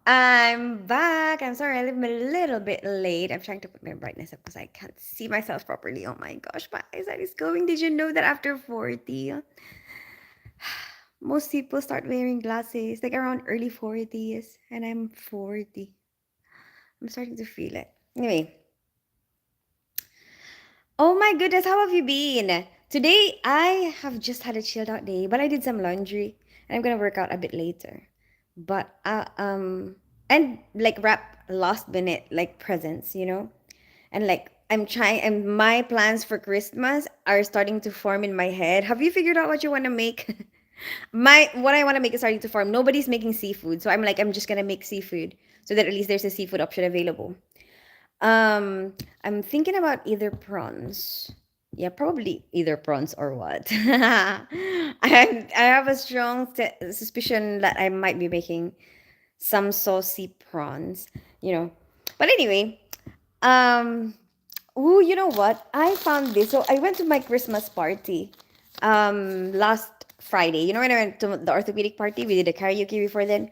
I'm back. I'm sorry, I'm a little bit late. I'm trying to put my brightness up because I can't see myself properly. Oh my gosh, my eyesight is going. Did you know that after 40, most people start wearing glasses, like around early 40s, and I'm 40. I'm starting to feel it. Anyway, oh my goodness, how have you been? Today, I have just had a chilled out day, but I did some laundry, and I'm gonna work out a bit later. But and like wrap last minute like presents, and like I'm trying, and my plans for Christmas are starting to form in my head. Have you figured out what you want to make? My what I want to make is starting to form. Nobody's making seafood, so I'm just gonna make seafood so that at least there's a seafood option available. Um, I'm thinking about either prawns. Yeah, probably either prawns or what. I have a strong suspicion that I might be making some saucy prawns, you know. But anyway, um, oh, you know what? I found this. So I went to my Christmas party, last Friday. You know when I went to the orthopedic party, we did a karaoke before then.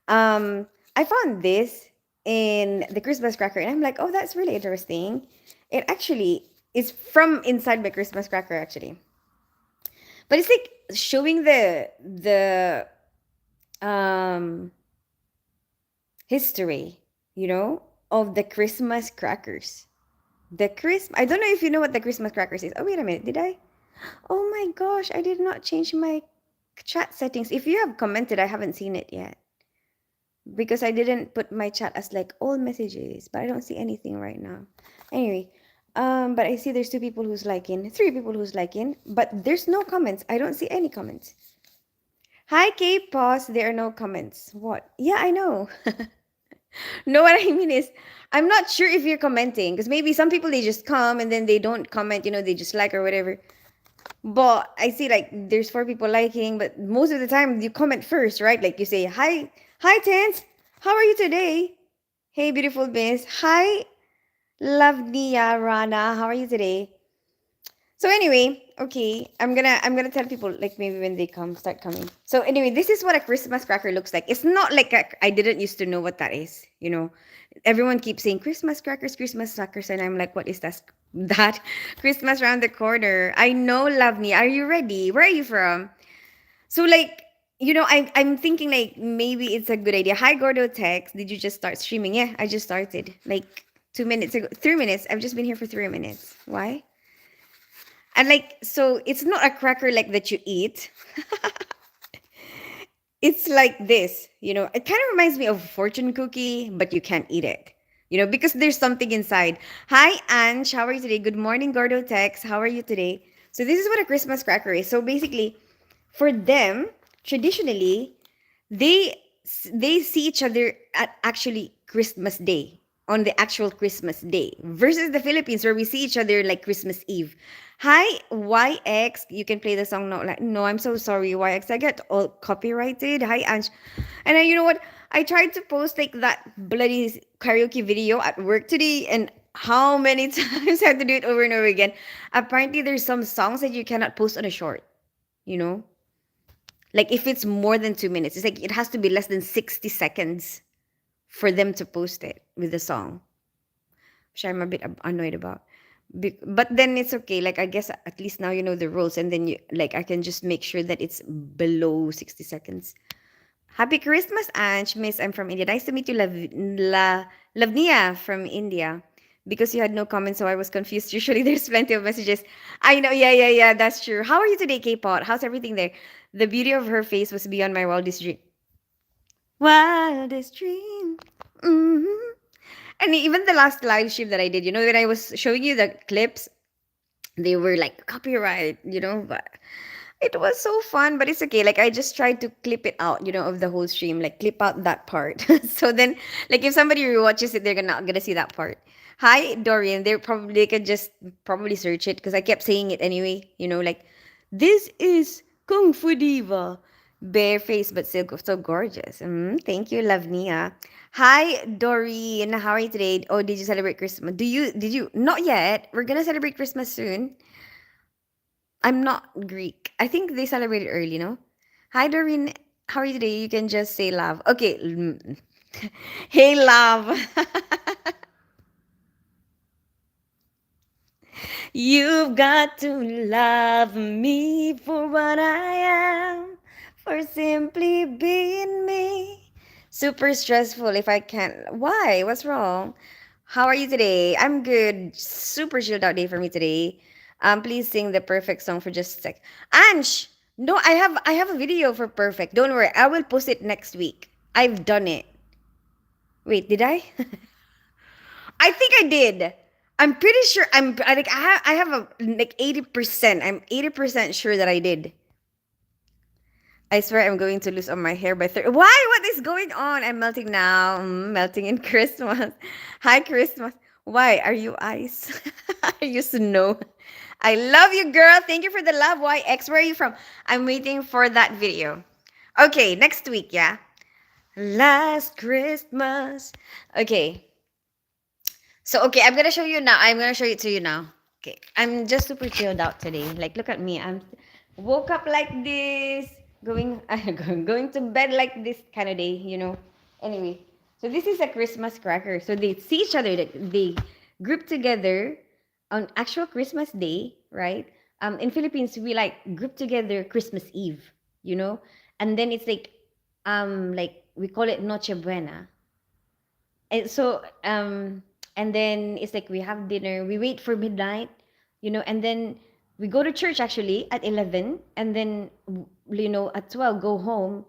I found this in the Christmas cracker, and I'm like, oh, that's really interesting. It actually is from inside my Christmas cracker, actually, but it's like showing the um history, of the Christmas crackers. I don't know if you know what the Christmas crackers is. Oh, wait a minute. Did I? Oh my gosh, I did not change my chat settings. If you have commented, I haven't seen it yet because I didn't put my chat as like all messages, but I don't see anything right now. Anyway, but I see there's two people who's liking, three people who's liking, but there's no comments. I don't see any comments. Hi, K pause. There are no comments. What? Yeah, I know. No, what I mean is, I'm not sure if you're commenting because maybe some people they just come and then they don't comment, they just like or whatever. But I see like there's four people liking, but most of the time you comment first, right? Like you say, hi, Tens. How are you today? Hey, beautiful miss. Hi, Lavnia Rana. How are you today? So anyway, okay, I'm gonna tell people like maybe when they start coming. So anyway, this is what a Christmas cracker looks like. It's not like I didn't used to know what that is. Everyone keeps saying Christmas crackers, and I'm like, what is that? That Christmas around the corner. I know, Lavni. Are you ready? Where are you from? So like. I'm thinking like maybe it's a good idea. Hi, Gordo Tex. Did you just start streaming? Yeah, I just started like 2 minutes ago. 3 minutes. I've just been here for 3 minutes. Why? And like, so it's not a cracker like that you eat. It's like this, it kind of reminds me of fortune cookie, but you can't eat it, because there's something inside. Hi, Ange. How are you today? Good morning, Gordo Tex. How are you today? So this is what a Christmas cracker is. So basically, for them, traditionally, they they see each other at actually Christmas Day, on the actual Christmas Day, versus the Philippines where we see each other like Christmas Eve. Hi, YX. You can play the song now. Like, no, I'm so sorry, YX. I get all copyrighted. Hi, Ange. And then, you know what? I tried to post like that bloody karaoke video at work today, and how many times I have to do it over and over again. Apparently, there's some songs that you cannot post on a short, you know? Like if it's more than 2 minutes, it's like it has to be less than 60 seconds for them to post it with the song, which I'm a bit annoyed about. But then it's okay. Like I guess at least now you know the rules, and then you like I can just make sure that it's below 60 seconds. Happy Christmas, Ange. Miss, I'm from India. Nice to meet you, Lavnia from India. Because you had no comments, so I was confused. Usually there's plenty of messages. I know, yeah, that's true. How are you today, K-Pot? How's everything there? The beauty of her face was beyond my wildest dream. Wildest dream. hmm And even the last live stream that I did, when I was showing you the clips, they were like copyright, but it was so fun. But it's okay. Like I just tried to clip it out, of the whole stream, like clip out that part. So then, like if somebody rewatches it, they're gonna see that part. Hi, Dorian. They could just probably search it because I kept saying it anyway. Like this is Kung Fu Diva, bare face but still so gorgeous. Thank you, Lavnia. Hi, Doreen. How are you today? Oh, did you celebrate Christmas? Did you? Not yet. We're gonna celebrate Christmas soon. I'm not Greek. I think they celebrate it early, no? Hi, Doreen. How are you today? You can just say love. Okay. Hey, love. You've got to love me for what I am, for simply being me. Super stressful if I can't. Why? What's wrong? How are you today? I'm good. Super chilled out day for me today. Please sing the perfect song for just a sec. Ansh, no, I have a video for perfect. Don't worry, I will post it next week. I've done it. Wait, did I? I think I did. I'm pretty sure. I have a like 80%. I'm 80% sure that I did. I swear I'm going to lose all my hair by 30. Why? What is going on? I'm melting now. Melting in Christmas. Hi, Christmas. Why? Are you ice? Are you snow? I love you, girl. Thank you for the love. Why? X, where are you from? I'm waiting for that video. Okay, next week, yeah? Last Christmas. Okay. So okay, I'm gonna show you now. I'm gonna show it to you now. Okay, I'm just super chilled out today. Like, look at me. I'm woke up like this, going going to bed like this kind of day. Anyway, so this is a Christmas cracker. So they see each other. They group together on actual Christmas Day, right? In Philippines, we like group together Christmas Eve. And then it's like we call it Noche Buena. And then it's like we have dinner, we wait for midnight, and then we go to church actually at 11, and then at 12 go home.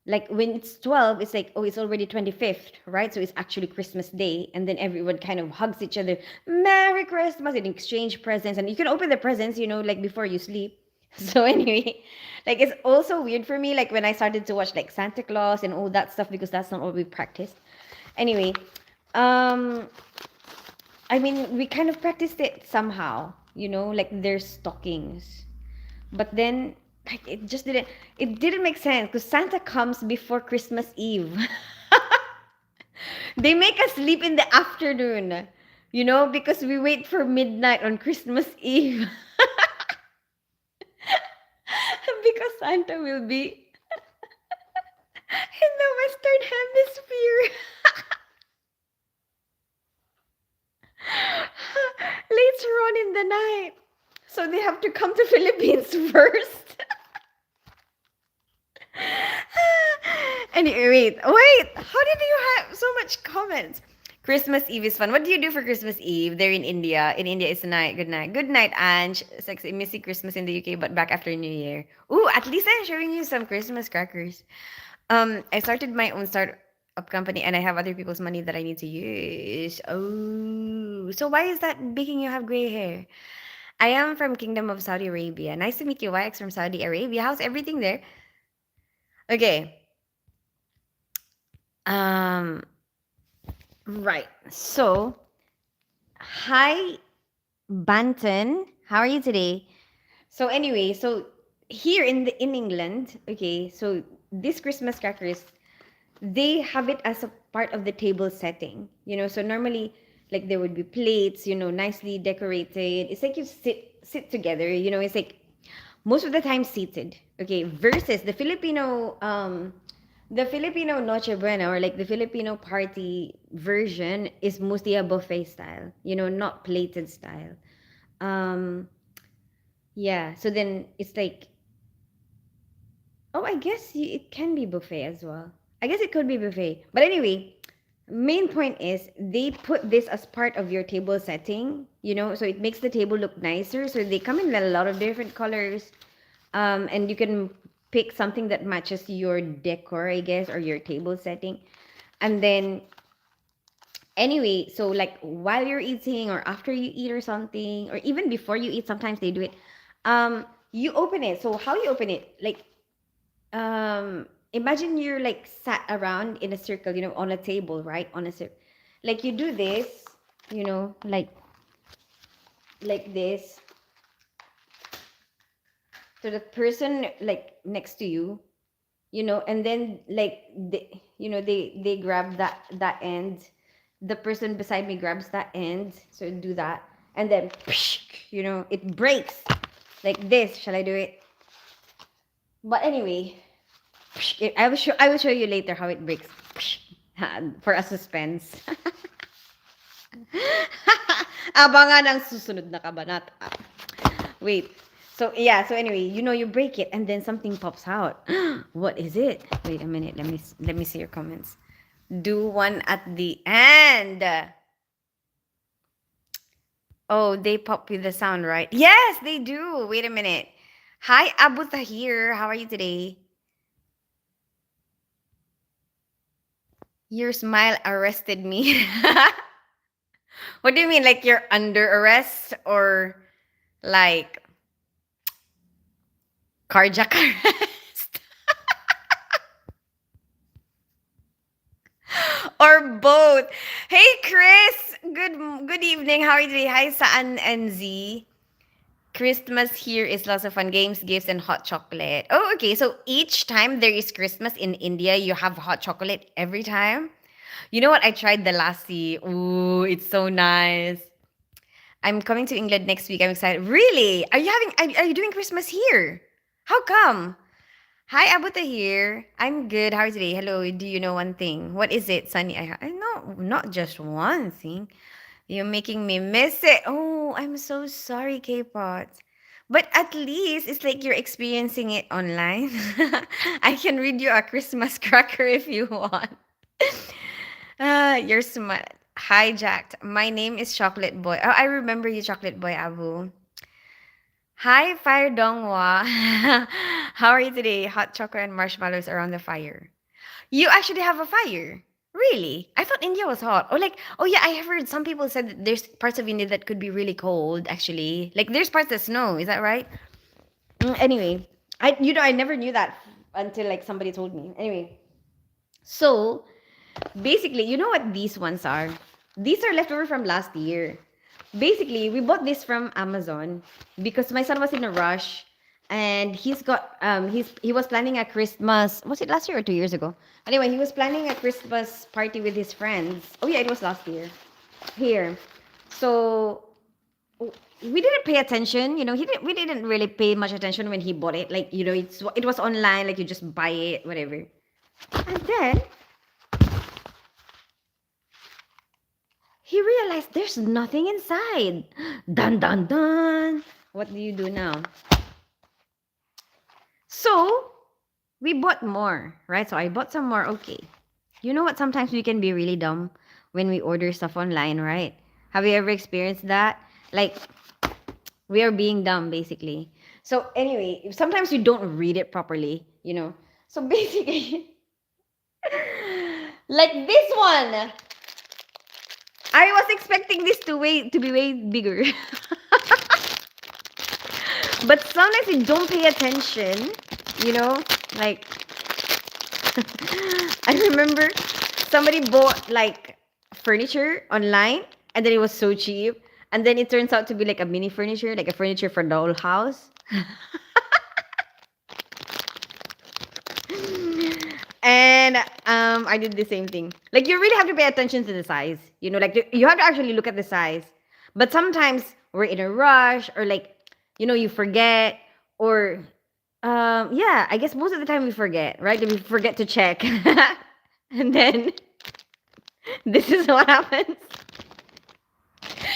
Like when it's 12, it's like, oh, it's already 25th, right? So it's actually Christmas Day, and then everyone kind of hugs each other, Merry Christmas, and exchange presents, and you can open the presents, like before you sleep. So anyway, like it's also weird for me, like when I started to watch like Santa Claus and all that stuff, because that's not what we practiced. Anyway, um I mean, we kind of practiced it somehow, like there's stockings. But then like it didn't make sense because Santa comes before Christmas Eve. They make us sleep in the afternoon, because we wait for midnight on Christmas Eve. Because Santa will be in the Western Hemisphere. Later on in the night. So they have to come to Philippines first. Anyway, wait. How did you have so much comments? Christmas Eve is fun. What do you do for Christmas Eve? They're in India. In India, it's night. Good night. Good night, Ange. Sexy, missy Christmas in the UK, but back after New Year. Ooh, at least I'm showing you some Christmas crackers. I started my own startup company, and I have other people's money that I need to use. Oh, so why is that making you have gray hair? I am from Kingdom of Saudi Arabia. Nice to meet you, YX from Saudi Arabia. How's everything there? Okay. Um, right. So, hi, Banton. How are you today? So anyway, so here in England, okay, so this Christmas crackers, they have it as a part of the table setting. So normally like there would be plates, nicely decorated. It's like you sit together, it's like most of the time seated. Okay, versus the Filipino Noche Buena, or like the Filipino party version, is mostly a buffet style, not plated style. Um, yeah, so then it's like, oh, I guess it can be buffet as well. I guess it could be buffet. But anyway, main point is they put this as part of your table setting, so it makes the table look nicer. So they come in a lot of different colors. And you can pick something that matches your decor, I guess, or your table setting. And then anyway, so like while you're eating or after you eat or something, or even before you eat, sometimes they do it. You open it. So how you open it? Like imagine you're like sat around in a circle, on a table, right? On a circle. Like you do this, like this. So the person like next to you, and then like they grab that end. The person beside me grabs that end, so do that, and then it breaks like this. Shall I do it? But anyway, I will show you later how it breaks. For a suspense. Abangan ang susunod na kabanata. Wait. So yeah, so anyway, you break it and then something pops out. What is it? Wait a minute. Let me see your comments. Do one at the end. Oh, they pop with the sound, right? Yes, they do. Wait a minute. Hi, Abu Tahir. How are you today? Your smile arrested me. What do you mean? Like you're under arrest or like cardiac arrest? Or both? Hey, Chris. Good evening. How are you today? Hi, Saan and Z. Christmas here is lots of fun games, gifts, and hot chocolate. Oh, okay. So each time there is Christmas in India, you have hot chocolate every time. You know what? I tried the lassi. Ooh, it's so nice. I'm coming to England next week. I'm excited. Really? Are you doing Christmas here? How come? Hi, Abuta here. I'm good. How are you today? Hello. Do you know one thing? What is it, Sunny? I know not just one thing. You're making me miss it. Oh, I'm so sorry, K-pop. But at least it's like you're experiencing it online. I can read you a Christmas cracker if you want. You're smart. Hijacked. My name is Chocolate Boy. Oh, I remember you, Chocolate Boy Abu. Hi, Fire Dongwa. How are you today? Hot chocolate and marshmallows around the fire. You actually have a fire. Really? I thought India was hot. Or like, oh yeah, I have heard some people said that there's parts of India that could be really cold, actually. Like there's parts that snow, is that right? Anyway, I never knew that until like somebody told me. Anyway, so basically, you know what these ones are? These are leftover from last year. Basically, we bought this from Amazon because my son was in a rush and he was planning a Christmas. Was it last year or 2 years ago? Anyway, he was planning a Christmas party with his friends. Oh yeah, it was last year. Here. So we didn't pay attention, we didn't really pay much attention when he bought it. Like, it was online, like you just buy it, whatever. And then he realized there's nothing inside. Dun dun dun. What do you do now? So we bought more, right? So I bought some more. Okay. You know what? Sometimes we can be really dumb when we order stuff online, right? Have you ever experienced that? Like, we are being dumb, basically. So anyway, sometimes you don't read it properly. So basically, like this one. I was expecting this to be way bigger. But sometimes you don't pay attention, you know? Like, I remember somebody bought like furniture online and then it was so cheap. And then it turns out to be like a mini furniture, like a furniture for doll house. And I did the same thing. Like you really have to pay attention to the size. Like you have to actually look at the size. But sometimes we're in a rush or like you forget or yeah, I guess most of the time we forget, right? We forget to check. And then this is what happens.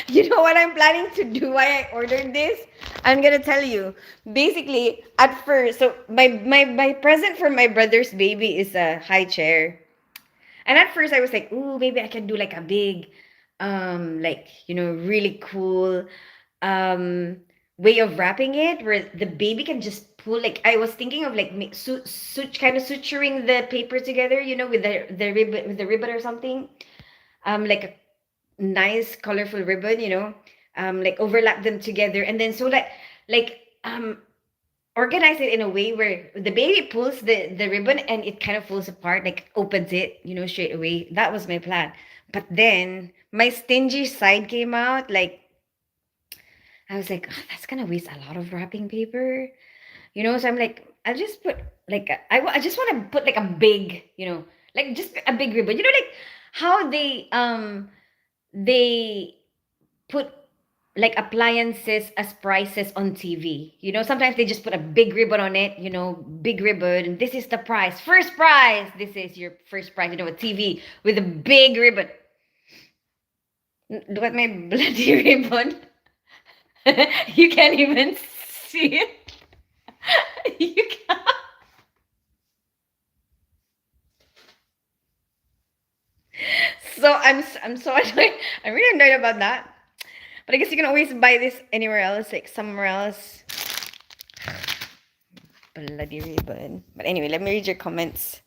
You know what I'm planning to do why I ordered this? I'm gonna tell you. Basically, at first, so my present for my brother's baby is a high chair. And at first I was like, ooh, maybe I can do like a big, like, really cool way of wrapping it where the baby can just pull. Like I was thinking of like kind of suturing the paper together, with the ribbon or something. Like a nice colorful ribbon, like overlap them together and then so that like organize it in a way where the baby pulls the ribbon and it kind of falls apart, like opens it, straight away. That was my plan. But then my stingy side came out. Like I was like, "Oh, that's gonna waste a lot of wrapping paper, So I'm like, I'll just put like I just want to put like a big, like just a big ribbon, like how they put like appliances as prices on TV. Sometimes they just put a big ribbon on it, big ribbon, and this is the price. First prize. This is your first prize, a TV with a big ribbon. Look at my bloody ribbon. You can't even see it. You can't. So I'm so annoyed. I'm really annoyed about that. But I guess you can always buy this anywhere else, like somewhere else. Bloody ribbon. But anyway, let me read your comments.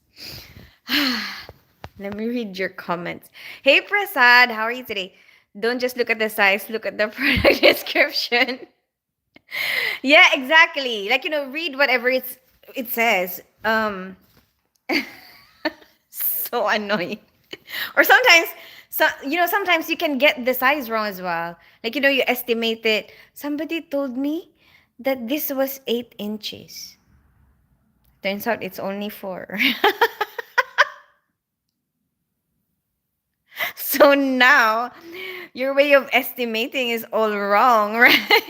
Let me read your comments. Hey Prasad, how are you today? Don't just look at the size, look at the product description. Yeah, exactly. Like, read whatever it says. So annoying. Or sometimes you can get the size wrong as well. Like, you estimate it. Somebody told me that this was 8 inches. Turns out it's only 4. So now your way of estimating is all wrong, right?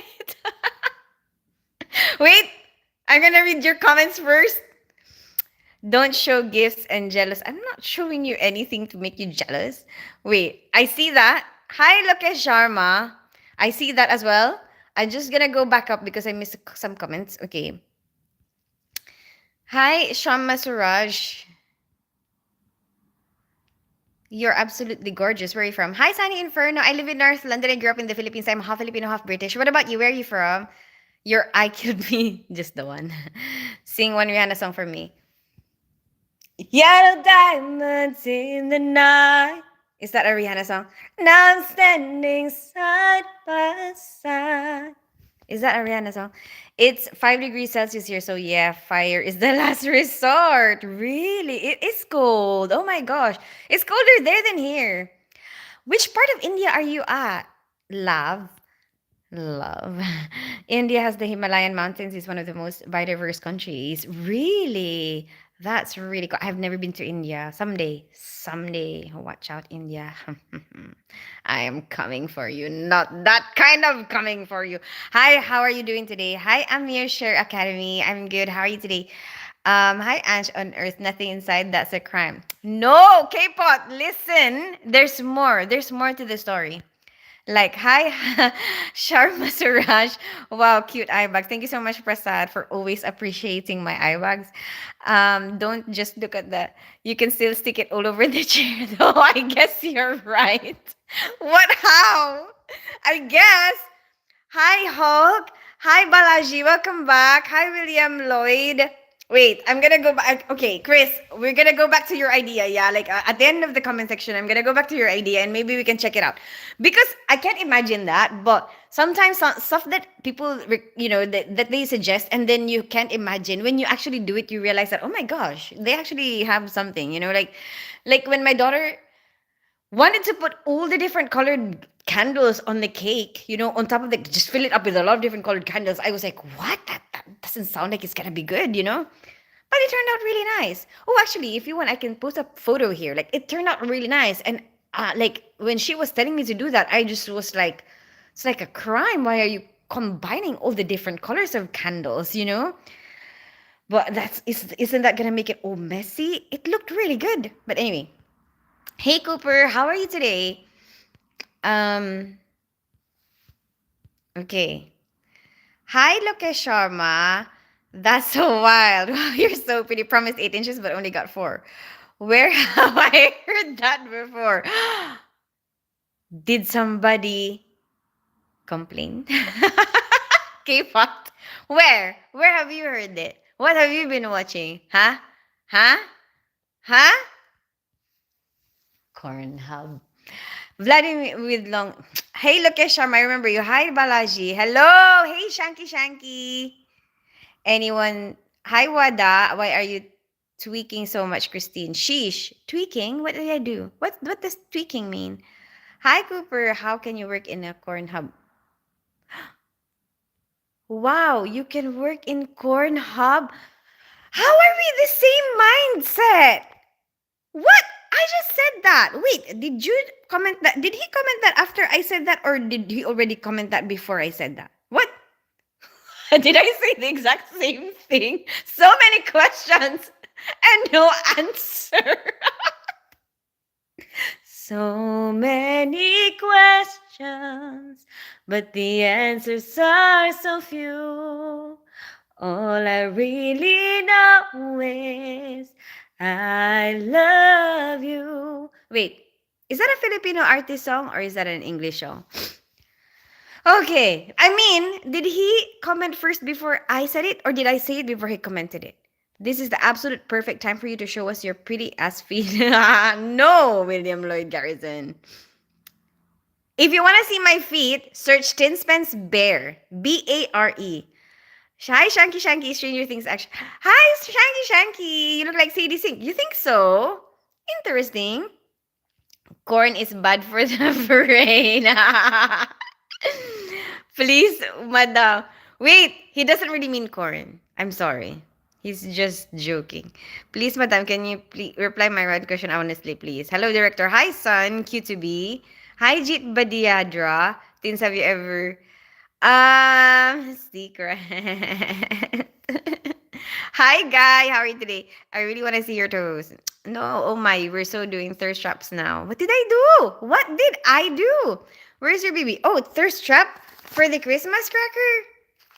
Wait, I'm gonna read your comments first. Don't show gifts and jealous. I'm not showing you anything to make you jealous. Wait, I see that. Hi, Lokesh Sharma. I see that as well. I'm just gonna go back up because I missed some comments. Okay. Hi, Sharma Suraj. You're absolutely gorgeous. Where are you from? Hi, Sunny Inferno. I live in North London. I grew up in the Philippines. I'm half Filipino, half British. What about you? Where are you from? Your eye killed me. Just the one. Sing one Rihanna song for me. Yellow diamonds in the night. Is that a Rihanna song? Now I'm standing side by side. Is that a Rihanna song? It's 5 degrees Celsius here, so yeah, fire is the last resort. Really? It is cold. Oh my gosh. It's colder there than here. Which part of India are you at? Love. Love. India has the Himalayan mountains. It's one of the most biodiverse countries. Really? That's really cool. I've never been to India. Someday. Watch out, India. I am coming for you. Not that kind of coming for you. Hi, how are you doing today? Hi, Amir Share Academy. I'm good. How are you today? Hi, Ange on Earth. Nothing inside. That's a crime. No, K-pop. Listen, there's more. There's more to the story. Like, hi, Sharma Suraj. Wow, cute eye bags. Thank you so much, Prasad, for always appreciating my eye bags. Don't just look at that. You can still stick it all over the chair, though. I guess you're right. What? How? I guess. Hi, Hulk. Hi, Balaji. Welcome back. Hi, William Lloyd. Wait, I'm gonna go back. Okay, Chris, we're gonna go back to your idea. Yeah, like at the end of the comment section, I'm gonna go back to your idea and maybe we can check it out. Because I can't imagine that, but sometimes stuff that people, that they suggest and then you can't imagine. When you actually do it, you realize that, oh my gosh, they actually have something, like when my daughter wanted to put all the different colored candles on the cake, on top of the, just fill it up with a lot of different colored candles. I was like, what? That doesn't sound like it's gonna be good. But it turned out really nice. Oh, actually, if you want, I can post a photo here. Like, it turned out really nice. And like when she was telling me to do that, I just was like, it's like a crime. Why are you combining all the different colors of candles? But isn't that gonna make it all messy? It looked really good. But anyway. Hey Cooper, how are you today? Okay. Hi Lokesh Sharma. That's so wild. Wow, you're so pretty. Promised 8 inches, but only got 4. Where have I heard that before? Did somebody complain? K-pop. Where? Where have you heard it? What have you been watching? Huh? Huh? Huh? Cornhub. Vladimir with long. Hey, Lokesh Sharma, I remember you. Hi, Balaji. Hello. Hey, Shanky Shanky. Anyone? Hi, Wada. Why are you tweaking so much, Christine? Sheesh. Tweaking? What did I do? What does tweaking mean? Hi, Cooper. How can you work in a corn hub? Wow, you can work in corn hub. How are we the same mindset? What? I just said that. Wait, did you comment that? Did he comment that after I said that, or did he already comment that before I said that? What? Did I say the exact same thing? So many questions and no answer. So many questions, but the answers are so few. All I really know is I love you. Wait, is that a Filipino artist song or is that an English song? Okay, I mean, did he comment first before I said it or did I say it before he commented it? This is the absolute perfect time for you to show us your pretty ass feet. No, William Lloyd Garrison. If you want to see my feet, search Tin Spence Bear. Bare. Hi, Shanky Shanky, Stranger Things action. Hi, Shanky Shanky. You look like Sadie Sink. You think so? Interesting. Corn is bad for the brain. Please, madam. Wait, he doesn't really mean corn. I'm sorry. He's just joking. Please, madam, can you please reply my right question honestly, please? Hello, director. Hi, son. Q2B. Hi, Jit Badiadra. Tins, have you ever secret. Hi, guy. How are you today? I really want to see your toes. No, oh my, we're so doing thirst traps now. What did I do? What did I do? Where's your baby? Oh, thirst trap for the Christmas cracker?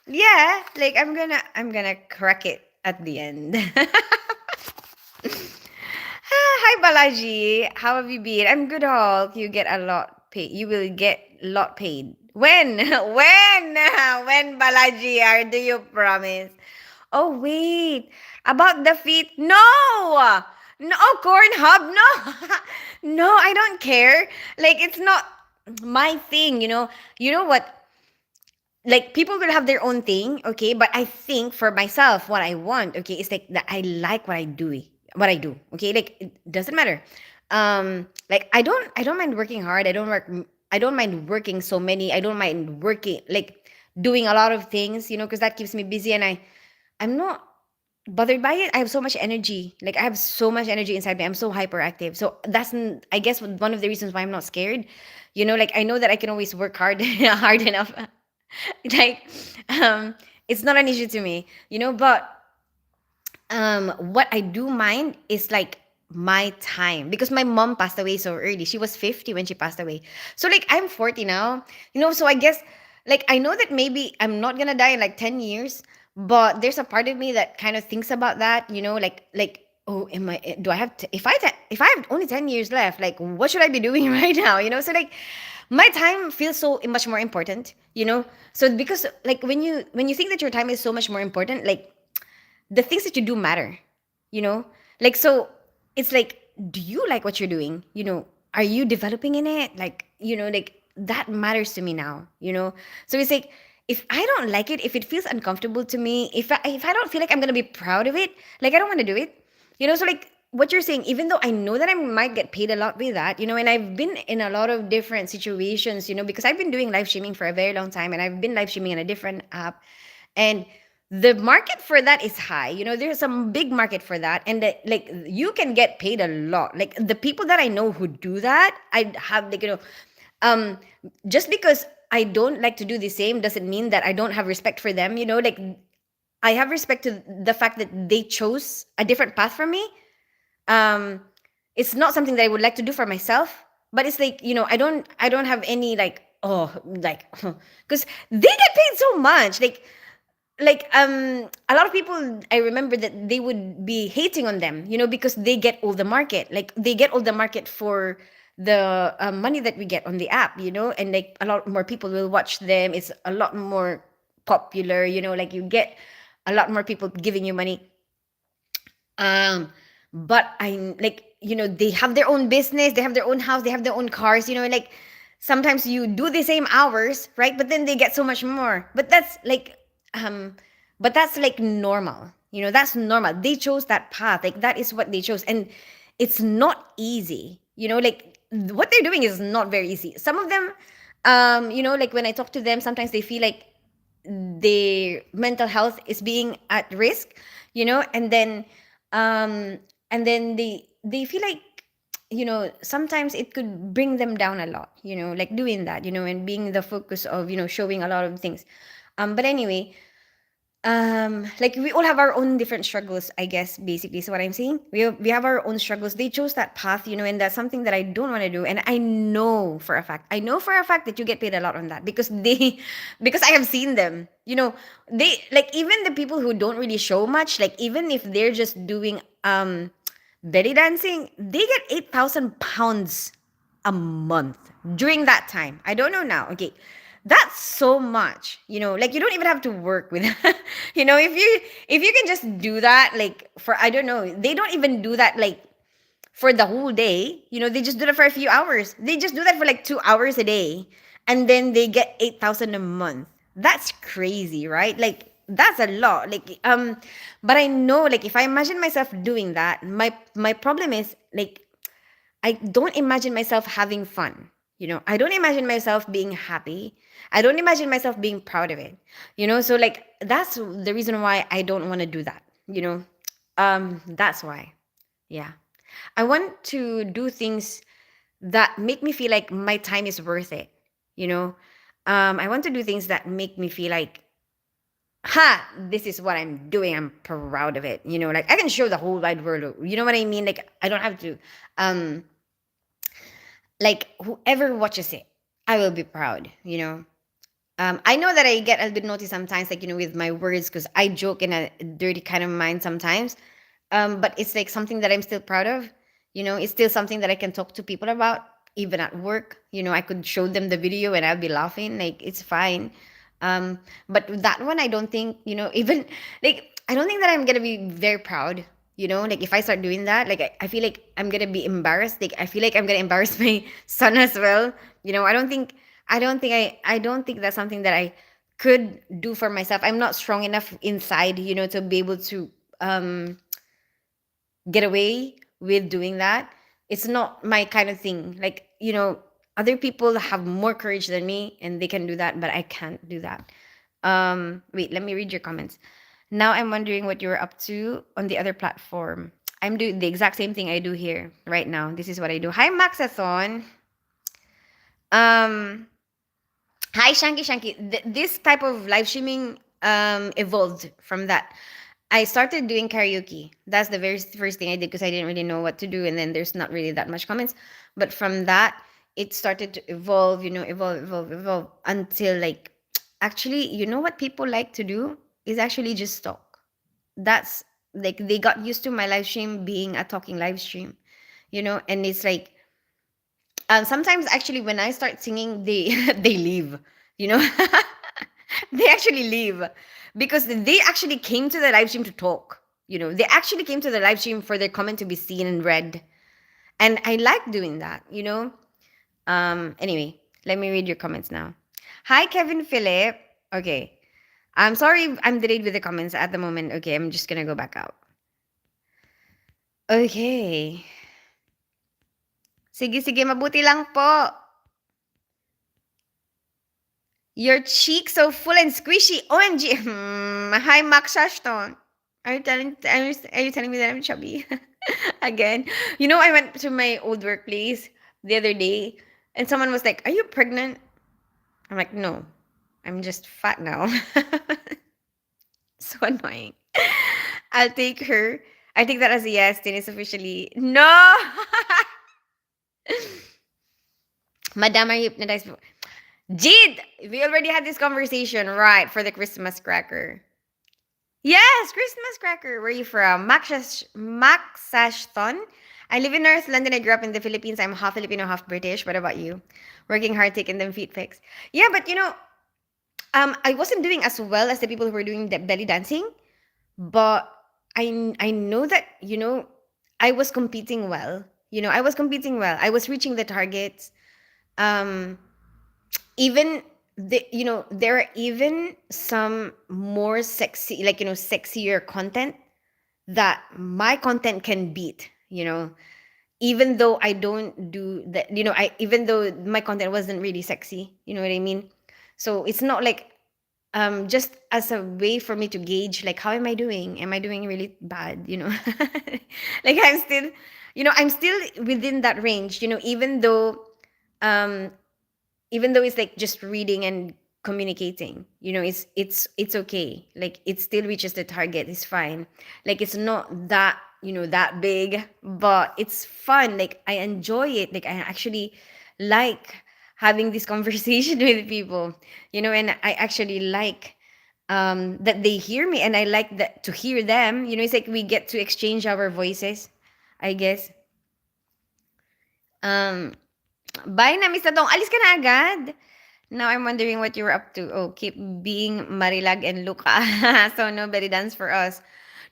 Yeah, like I'm gonna crack it at the end. Hi Balaji, how have you been? I'm good, Hulk. You get a lot paid. You will get a lot paid. When? When Balaji? Or do you promise? Oh wait, about the feet? No, no, corn hub. No, no, I don't care. Like it's not my thing. You know what? Like people will have their own thing, okay, but I think for myself what I want, okay, is like that I like what I do, okay, like it doesn't matter. Like I don't mind working hard. I don't mind working so many. I don't mind working like doing a lot of things, because that keeps me busy, and I'm not bothered by it. I have so much energy. Like I have so much energy inside me. I'm so hyperactive. So I guess one of the reasons why I'm not scared. Like I know that I can always work hard hard enough. Like um it's not an issue to me, but what I do mind is like my time, because my mom passed away so early. She was 50 when she passed away. So like I'm 40 now, so I guess like I know that maybe I'm not gonna die in like 10 years, but there's a part of me that kind of thinks about that, like oh, am I do I have to, if I have only 10 years left, like what should I be doing right now, so like my time feels so much more important, so because like when you think that your time is so much more important, like the things that you do matter, you know like so it's like, do you like what you're doing, are you developing in it, like that matters to me now, so it's like, if I don't like it, if it feels uncomfortable to me, if I don't feel like I'm gonna be proud of it, like I don't want to do it, so like what you're saying, even though I know that I might get paid a lot with that, and I've been in a lot of different situations, because I've been doing live streaming for a very long time, and I've been live streaming on a different app, and the market for that is high, there's some big market for that, and like you can get paid a lot. Like the people that I know who do that, I have like, um just because I don't like to do the same doesn't mean that I don't have respect for them, like I have respect to the fact that they chose a different path from me. um it's not something that I would like to do for myself, but it's like, I don't have any like, oh, like because they get paid so much, like a lot of people, I remember that they would be hating on them, because they get all the market, like they get all the market for the money that we get on the app, and like a lot more people will watch them. It's a lot more popular, like you get a lot more people giving you money. But I like, they have their own business, they have their own house, they have their own cars, like sometimes you do the same hours, right? But then they get so much more. Um but that's like normal. That's normal. They chose that path. Like that is what they chose. And it's not easy. Like what they're doing is not very easy. Some of them, like when I talk to them, sometimes they feel like their mental health is being at risk, and then um and then they feel like, sometimes it could bring them down a lot, like doing that, and being the focus of, showing a lot of things. But anyway, like we all have our own different struggles, I guess, basically. So what I'm saying, we have our own struggles. They chose that path, and that's something that I don't want to do. And I know for a fact that you get paid a lot on that, because they because I have seen them, they, like, even the people who don't really show much, like, even if they're just doing belly dancing, they get 8,000 pounds a month during that time. I don't know now. Okay. That's so much, like, you don't even have to work with if you can just do that, like, for, I don't know, they don't even do that, like, for the whole day. They just do that for a few hours. They just do that for like 2 hours a day, and then they get 8,000 a month. That's crazy, right? Like, that's a lot. Like, but I know, like, if I imagine myself doing that, my problem is, like, I don't imagine myself having fun. I don't imagine myself being happy. I don't imagine myself being proud of it. So, like, that's the reason why I don't want to do that. That's why. Yeah. I want to do things that make me feel like my time is worth it. You know, I want to do things that make me feel like, ha, this is what I'm doing. I'm proud of it. Like, I can show the whole wide world. You know what I mean? Like, I don't have to. Like, whoever watches it, I will be proud. I know that I get a bit naughty sometimes, like, with my words, because I joke in a dirty kind of mind sometimes. But it's like something that I'm still proud of. It's still something that I can talk to people about, even at work. I could show them the video and I'll be laughing. Like, it's fine. But that one, I don't think, even, like, I don't think that I'm gonna be very proud. Like, if I start doing that, like, I feel like I'm gonna be embarrassed. Like, I feel like I'm gonna embarrass my son as well. I don't think that's something that I could do for myself. I'm not strong enough inside, to be able to get away with doing that. It's not my kind of thing. Like, other people have more courage than me and they can do that, but I can't do that. Wait, let me read your comments. Now I'm wondering what you're up to on the other platform. I'm doing the exact same thing I do here right now. This is what I do. Hi, Maxathon. Um, Hi, Shanky. This type of live streaming evolved from that. I started doing karaoke. That's the very first thing I did, because I didn't really know what to do, and then there's not really that much comments. But from that, it started to evolve, evolve until, like, actually, what people like to do is actually just talk. That's, like, they got used to my live stream being a talking live stream, and it's like, sometimes actually when I start singing, they they leave, you know. They actually leave, because they actually came to the live stream to talk. They actually came to the live stream for their comment to be seen and read, and I like doing that. Anyway, let me read your comments now. Hi, Kevin Philip. Okay, I'm sorry, I'm delayed with the comments at the moment. Okay, I'm just gonna go back out. Okay. Sige, mabuti lang po. Your cheek so full and squishy. OMG. Hi, Max Ashton. Are you telling me that I'm chubby? Again. I went to my old workplace the other day, and someone was like, "Are you pregnant?" I'm like, "No. I'm just fat now." So annoying. I'll take her. I take that as a yes. Then it's officially no. Madam, are you hypnotized? Jid, we already had this conversation, right? For the Christmas cracker. Yes, Christmas cracker. Where are you from? Maxashton. I live in North London. I grew up in the Philippines. I'm half Filipino, half British. What about you? Working hard, taking them feet pics. Yeah, but I wasn't doing as well as the people who were doing the belly dancing, but I know that I was competing well. I was competing well. I was reaching the targets. Um, even there are even some more sexy, like, sexier content that my content can beat. Even though I don't do that, I even though my content wasn't really sexy, you know what I mean. So it's not like, just as a way for me to gauge, like, how am I doing really bad. Like, I'm still, I'm still within that range, um even though it's like just reading and communicating, it's okay, like it still reaches the target, it's fine. Like it's not that, that big, but it's fun, like I enjoy it, like I actually like having this conversation with people, and I actually like that they hear me, and I like that to hear them, it's like we get to exchange our voices, I guess. um Bye na, Miss Tatong. Alis ka na agad? Now I'm wondering what you were up to. Oh, keep being Marilag and Luca. So no belly dance for us.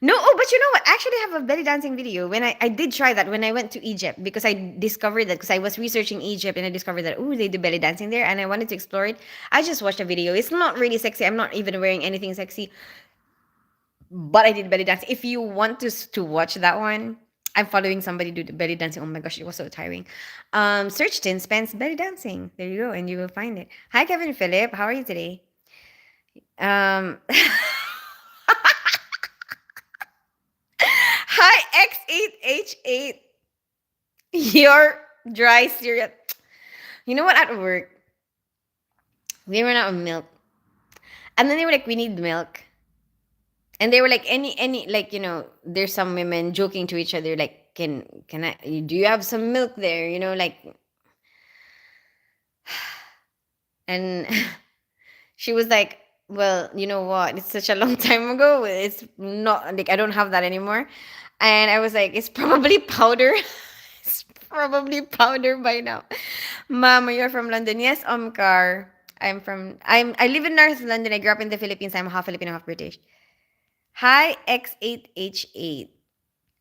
No, oh, but you know what? I actually have a belly dancing video. When I did try that when I went to Egypt, because I discovered that, because I was researching Egypt and I discovered that, oh, they do belly dancing there, and I wanted to explore it. I just watched a video. It's not really sexy. I'm not even wearing anything sexy, but I did belly dancing. If you want to watch that one, I'm following somebody do the belly dancing. Oh my gosh, it was so tiring. Search Tin Spence belly dancing. There you go, and you will find it. Hi, Kevin Phillip. How are you today? Um, hi, X8H8. Your dry cereal. You know what? At work, we ran out of milk, and then they were like, "We need milk." And they were like, any like, there's some women joking to each other like, can I, do you have some milk there, like. And she was like, well, you know what, it's such a long time ago, it's not like I don't have that anymore. And I was like, it's probably powder. It's probably powder by now. Mama, you're from London? Yes, Omkar. I live in North London. I grew up in the Philippines. I'm half Filipino, half British. Hi, X8H8.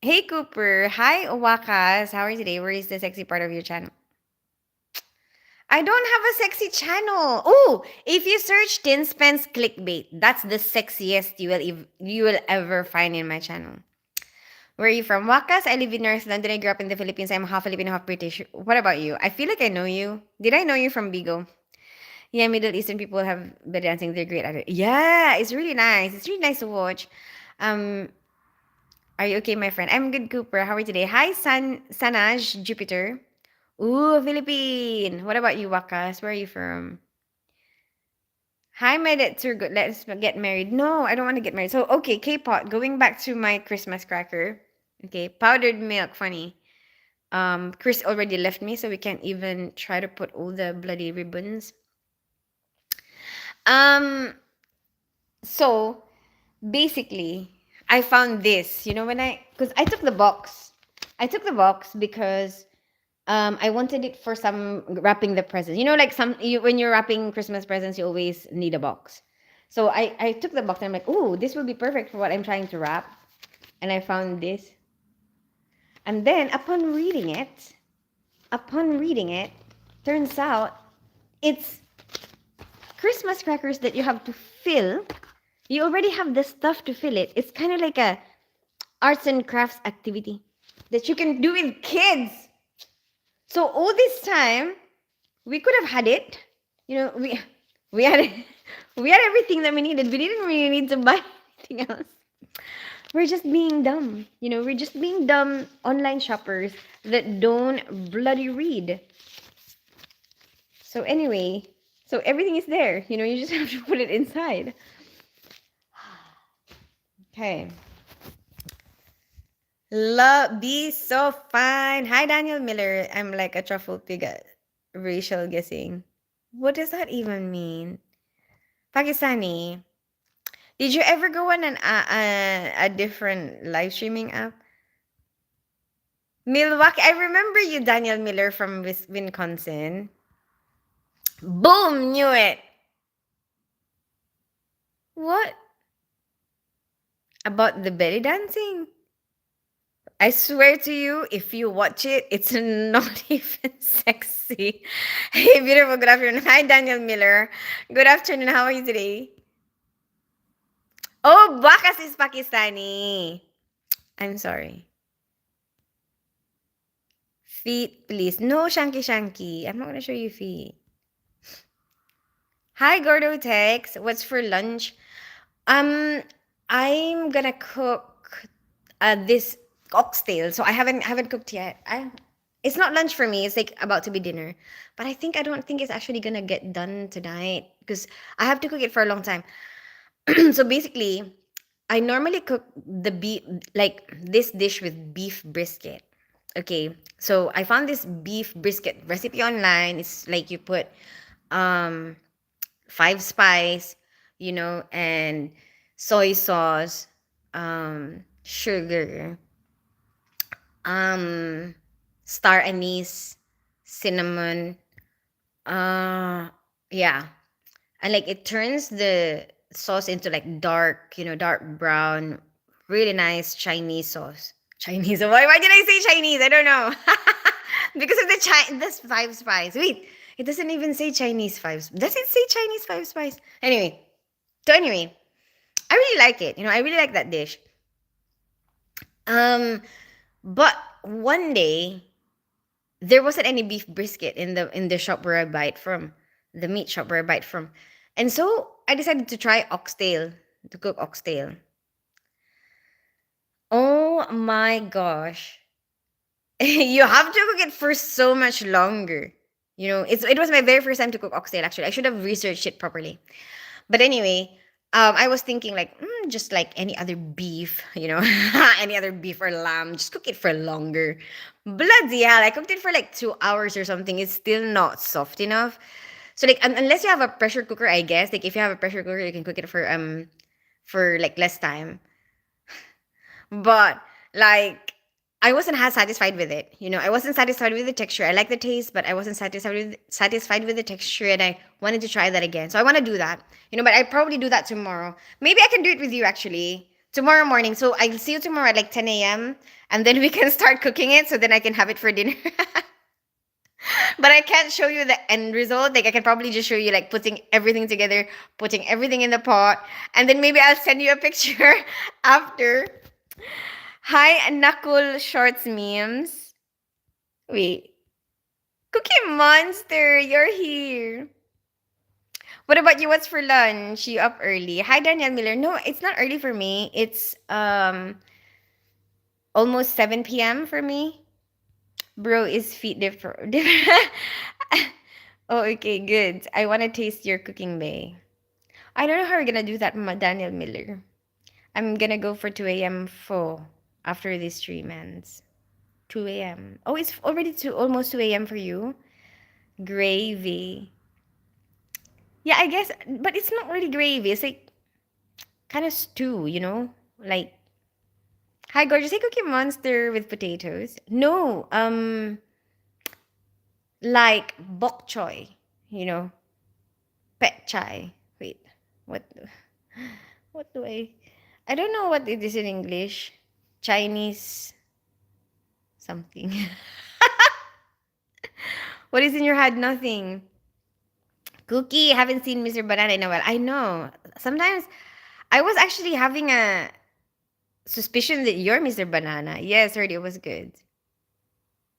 Hey, Cooper. Hi, Wakas. How are you today? Where is the sexy part of your channel? I don't have a sexy channel. Oh, if you search Tin Spence clickbait, that's the sexiest you will ever find in my channel. Where are you from? Wakas. I live in North London. I grew up in the Philippines. I'm half Filipino, half British. What about you? I feel like I know you. Did I know you from Bigo? Yeah, Middle Eastern people have been dancing. They're great at it. Yeah, it's really nice. It's really nice to watch. Um, Are you okay, my friend? I'm good, Cooper. How are you today? Hi, Sanaj Jupiter. Ooh, Philippine. What about you, Wakas? Where are you from? Hi, my tour good. Let's get married. No, I don't want to get married. So, okay, K-pop. Going back to my Christmas cracker. Okay, powdered milk. Funny. Chris already left me, so we can't even try to put all the bloody ribbons. Um, so basically, I found this. Because I took the box because I wanted it for some wrapping the presents. Like when you're wrapping Christmas presents, you always need a box. So I took the box and I'm like, oh, this will be perfect for what I'm trying to wrap. And I found this. And then upon reading it, turns out it's Christmas crackers that you have to fill. You already have the stuff to fill it. It's kind of like a arts and crafts activity that you can do with kids. So all this time, we could have had it. We had we had everything that we needed. We didn't really need to buy anything else. We're just being dumb. We're just being dumb online shoppers that don't bloody read. So anyway, so everything is there. You just have to put it inside. Okay. Love be so fine. Hi, Daniel Miller. I'm like a truffle pig at racial guessing. What does that even mean? Pakistani. Did you ever go on a different live streaming app? Milwaukee. I remember you, Daniel Miller from Wisconsin. Boom! Knew it. What? About the belly dancing? I swear to you, if you watch it, it's not even sexy. Hey, beautiful. Good afternoon. Hi, Daniel Miller. Good afternoon. How are you today? Oh, Bakas is Pakistani. I'm sorry. Feet, please. No, Shanky Shanky. I'm not going to show you feet. Hi, Gordo Tex. What's for lunch? I'm gonna cook this oxtail. So I haven't cooked yet. It's not lunch for me. It's like about to be dinner. But I don't think it's actually gonna get done tonight because I have to cook it for a long time. So basically, I normally cook the beef, like this dish with beef brisket. Okay, so I found this beef brisket recipe online. It's like you put um five spice, and soy sauce, sugar, um, star anise, cinnamon. Uh, yeah, and like it turns the sauce into like dark, dark brown, really nice Chinese sauce. Chinese. Why did I say Chinese? I don't know. Because of this five spice. Wait, it doesn't even say Chinese five. Does it say Chinese five spice? Anyway, I really like it. I really like that dish. Um, but one day there wasn't any beef brisket in the shop where I buy it from, the meat shop where I buy it from, and so I decided to try oxtail to cook oxtail. Oh my gosh. You have to cook it for so much longer. It was my very first time to cook oxtail actually. I should have researched it properly. But anyway, I was thinking like just like any other beef, any other beef or lamb, just cook it for longer. Bloody hell, I cooked it for like 2 hours or something. It's still not soft enough. So like unless you have a pressure cooker, I guess. Like if you have a pressure cooker, you can cook it for like less time. But like I wasn't as satisfied with it. I wasn't satisfied with the texture. I like the taste, but I wasn't satisfied with the texture, and I wanted to try that again. So I want to do that. But I probably do that tomorrow. Maybe I can do it with you actually tomorrow morning. So I'll see you tomorrow at like 10 a.m. and then we can start cooking it. So then I can have it for dinner. But I can't show you the end result. Like I can probably just show you like putting everything together, putting everything in the pot, and then maybe I'll send you a picture after. Hi, Knuckle Shorts memes. Wait, Cookie Monster, you're here. What about you? What's for lunch? You up early? Hi, Danielle Miller. No, it's not early for me. It's almost 7 p.m. for me. Bro is feet different. Oh, okay, good. I want to taste your cooking bay. I don't know how we're gonna do that, Daniel Miller. I'm gonna go for 2 a.m. full after this stream ends. 2 a.m. Oh, it's already almost 2 a.m. for you. Gravy. Yeah, I guess, but it's not really gravy. It's like kind of stew. Like, hi, gorgeous. Hey, Cookie Monster with potatoes. No, like bok choy. You know, pet chai. Wait, what? What do I? I don't know what it is in English. Chinese something. What is in your head? Nothing. Cookie, haven't seen Mr. Banana in a while. I know. Sometimes I was actually having a suspicion that you're Mr. Banana. Yes, heard it was good.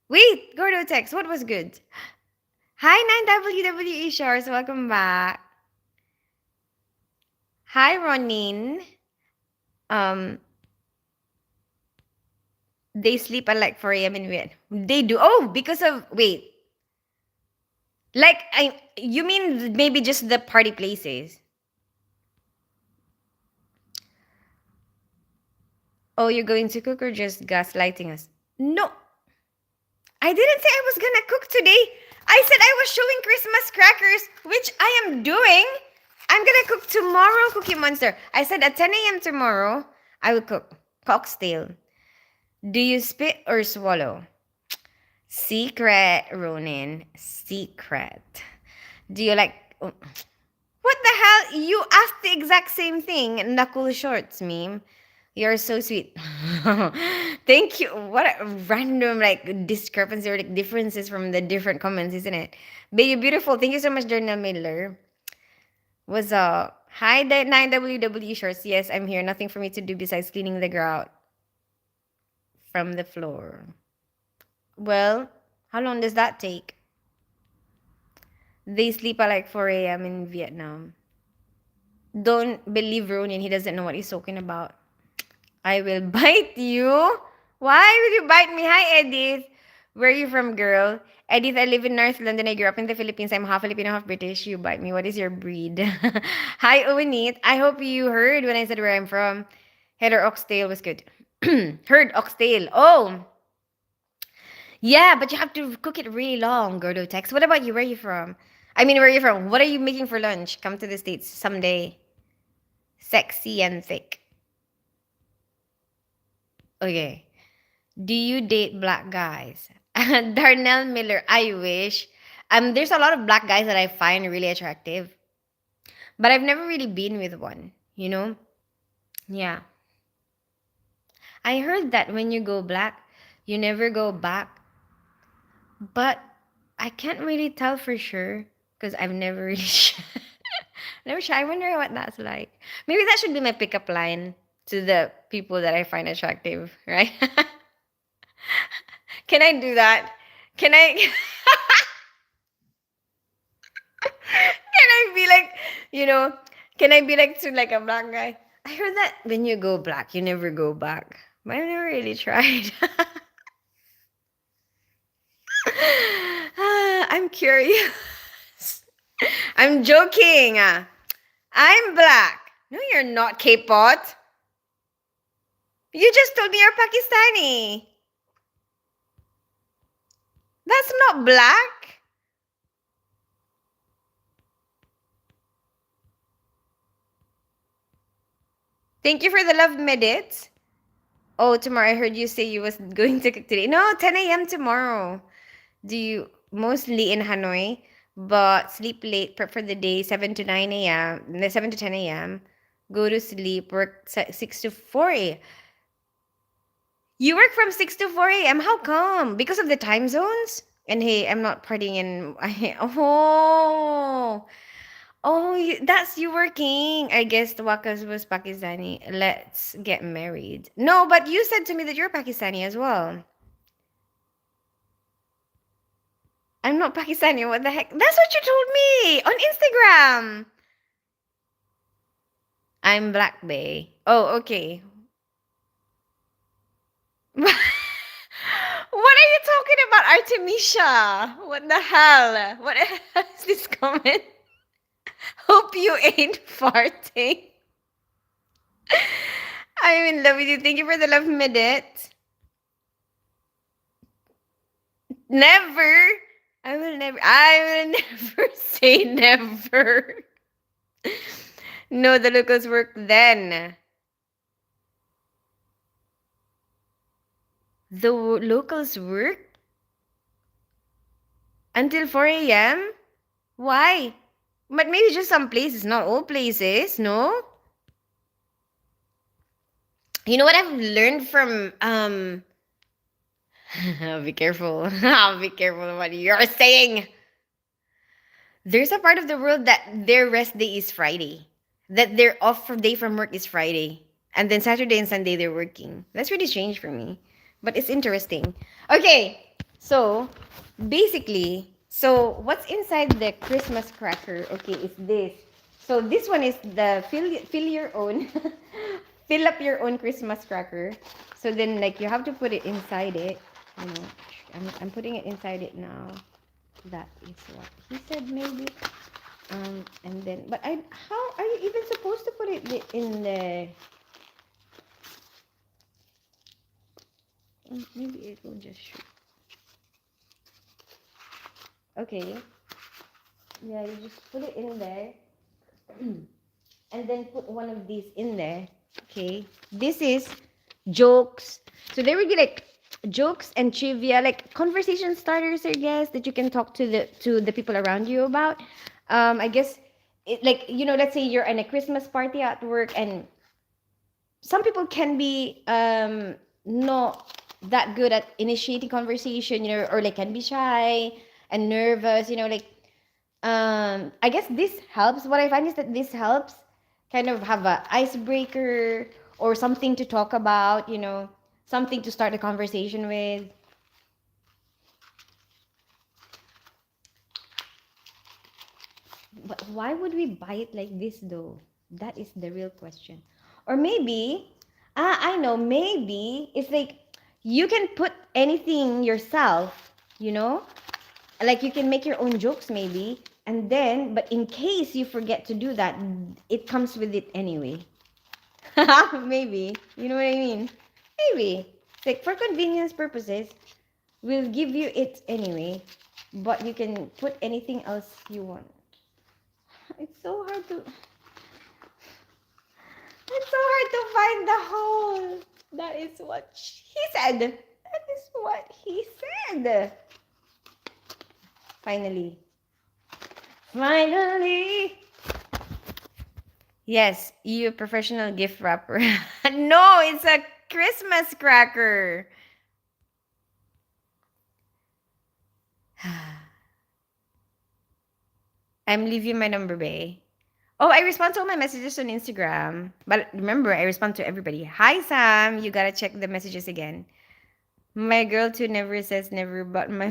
Wait, Gordo text. What was good? Hi, 9WWE Shores. Welcome back. Hi, Ronin. Um, they sleep at like 4 a.m. in Vietnam. They do. Oh, because of wait. Like you mean maybe just the party places? Oh, you're going to cook or just gaslighting us? No, I didn't say I was gonna cook today. I said I was showing Christmas crackers, which I am doing. I'm gonna cook tomorrow, Cookie Monster. I said at 10 a.m. tomorrow, I will cook cocktail. Do you spit or swallow? Secret, Ronin. Secret. Do you like. Oh, what the hell? You asked the exact same thing, Knuckle Shorts meme. You're so sweet. Thank you. What a random like discrepancy or like differences from the different comments, isn't it? Baby beautiful. Thank you so much, Journal Miller. What's up? Hi, 9WW Shorts. Yes, I'm here. Nothing for me to do besides cleaning the grout from the floor. Well, how long does that take? They sleep at like 4 a.m. in Vietnam. Don't believe Ronin. He doesn't know what he's talking about. I will bite you. Why would you bite me? Hi, Edith. Where are you from, girl? Edith, I live in North London. I grew up in the Philippines. I'm half Filipino, half British. You bite me. What is your breed? Hi, Owenit. I hope you heard when I said where I'm from. Heather Oxtail was good. Heard Oxtail. Oh, yeah, but you have to cook it really long, Gordo Tex. What about you? Where are you from? I mean, where are you from? What are you making for lunch? Come to the States someday. Sexy and thick. Okay. Do you date black guys? Darnell Miller, I wish. There's a lot of black guys that I find really attractive, but I've never really been with one, you know? Yeah. I heard that when you go black, you never go back, but I can't really tell for sure because I've never really never tried. I wonder what that's like. Maybe that should be my pickup line to the people that I find attractive, right? Can I do that? Can I can I be like, you know, can I be like to like a black guy? I heard that when you go black, you never go back. But I've never really tried. I'm curious. I'm joking. I'm black. No, you're not, K-pot. You just told me you're Pakistani. That's not black. Thank you for the love, Medit. Oh, tomorrow I heard you say you was going to cook today. No, 10 a.m. tomorrow. Do you mostly in Hanoi, but sleep late, prep for the day, 7 to 9 a.m., 7 to 10 a.m., go to sleep, work 6 to 4 a.m. You work from 6 to 4 a.m. How come? Because of the time zones? And hey, I'm not partying in. Oh, oh, that's you working. I guess the Wakas was Pakistani. Let's get married. No, but you said to me that you're Pakistani as well. I'm not Pakistani. What the heck? That's what you told me on Instagram. I'm Black Bay. Oh, okay. What are you talking about, Artemisia? What the hell? What is this comment? Hope you ain't farting. I'm in love with you. Thank you for the love, Medit. Never. I will never say never. No, the locals work then. The locals work until 4 a.m.? Why? But maybe just some places, not all places, no? You know what I've learned from be careful. Be careful of what you're saying. There's a part of the world that their rest day is Friday. That their off day from work is Friday. And then Saturday and Sunday they're working. That's really strange for me. But it's interesting. Okay, so basically, so what's inside the Christmas cracker? Okay, is this. So this one is the fill your own, fill up your own Christmas cracker. So then like you have to put it inside it. You know, I'm putting it inside it now. That is what he said maybe. And then, but how are you even supposed to put it in the? Maybe it will just shoot. Okay. Yeah, you just put it in there. And then put one of these in there. Okay. This is jokes. So there will be like jokes and trivia, like conversation starters, I guess, that you can talk to the people around you about. I guess it, like, you know, let's say you're in a Christmas party at work and some people can be not that good at initiating conversation, you know, or like can be shy and nervous, you know, like I guess this helps. What I find is that this helps kind of have a icebreaker or something to talk about, you know, something to start a conversation with. But why would we buy it like this though? That is the real question. Or maybe, I know, maybe it's like You can put anything yourself, you know? Like you can make your own jokes maybe. And then, but in case you forget to do that, it comes with it anyway. Maybe. You know what I mean? Maybe. It's like for convenience purposes, we'll give you it anyway. But you can put anything else you want. It's so hard to It's so hard to find the hole. That is what he said. That is what he said. Finally. Finally. Yes, you a professional gift wrapper. No, it's a Christmas cracker. I'm leaving my number, bae. Oh, I respond to all my messages on Instagram. But remember, I respond to everybody. Hi, Sam. You gotta check the messages again. My girl too never says never, but my